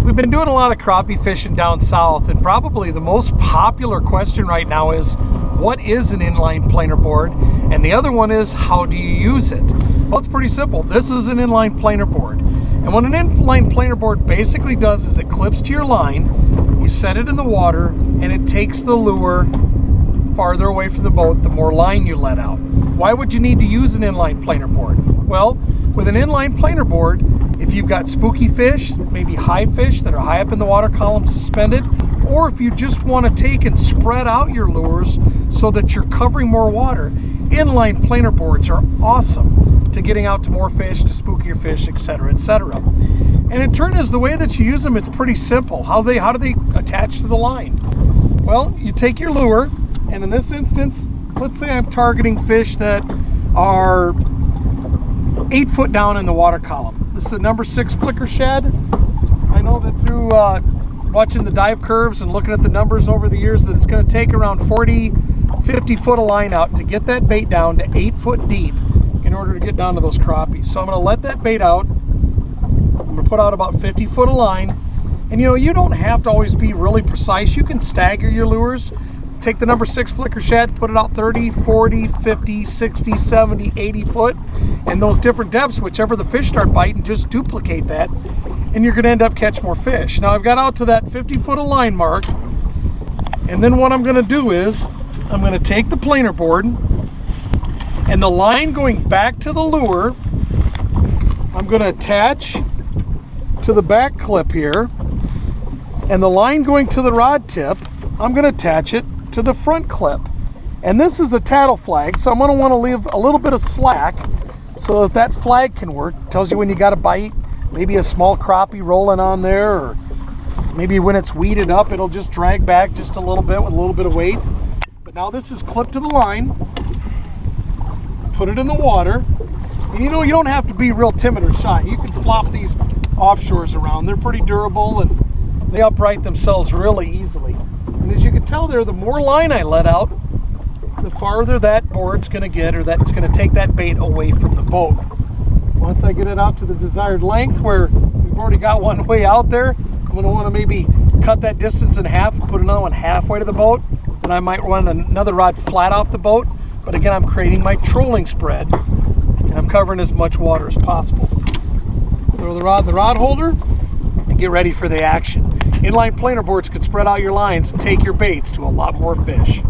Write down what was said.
We've been doing a lot of crappie fishing down south, and probably the most popular question right now is, what is an inline planer board? And the other one is, how do you use it? Well, it's pretty simple. This is an inline planer board. And what an inline planer board basically does is it clips to your line, you set it in the water, and it takes the lure farther away from the boat the more line you let out. Why would you need to use an inline planer board? Well, with an inline planer board, if you've got spooky fish, maybe high fish that are high up in the water column suspended, or if you just want to take and spread out your lures so that you're covering more water, inline planer boards are awesome to getting out to more fish, to spookier fish, etc., etc. And in turn, is the way that you use them, it's pretty simple. How do they attach to the line? Well, you take your lure, and in this instance, let's say I'm targeting fish that are 8 foot down in the water column. This is a number 6 flicker shad. I know that through watching the dive curves and looking at the numbers over the years that it's going to take around 40, 50 foot of line out to get that bait down to 8 foot deep in order to get down to those crappies. So I'm going to let that bait out. I'm going to put out about 50 foot of line. And you don't have to always be really precise. You can stagger your lures. Take the number 6 flicker shad, put it out 30, 40, 50, 60, 70, 80 foot, and those different depths, whichever the fish start biting, just duplicate that, and you're going to end up catching more fish. Now I've got out to that 50 foot of line mark, and then what I'm going to do is I'm going to take the planer board, and the line going back to the lure, I'm going to attach to the back clip here, and the line going to the rod tip, I'm going to attach it to the front clip. And this is a tattle flag, so I'm going to want to leave a little bit of slack so that that flag can work. It tells you when you got a bite, maybe a small crappie rolling on there, or maybe when it's weeded up, it'll just drag back just a little bit with a little bit of weight. But now this is clipped to the line, put it in the water, and you don't have to be real timid or shy. You can flop these offshores around. They're pretty durable and they upright themselves really easily. And as you can tell there, the more line I let out, the farther that board's going to get, or that's going to take that bait away from the boat. Once I get it out to the desired length where we've already got one way out there, I'm going to want to maybe cut that distance in half and put another one halfway to the boat. And I might run another rod flat off the boat. But again, I'm creating my trolling spread, and I'm covering as much water as possible. Throw the rod in the rod holder and get ready for the action. Inline planer boards could spread out your lines and take your baits to a lot more fish.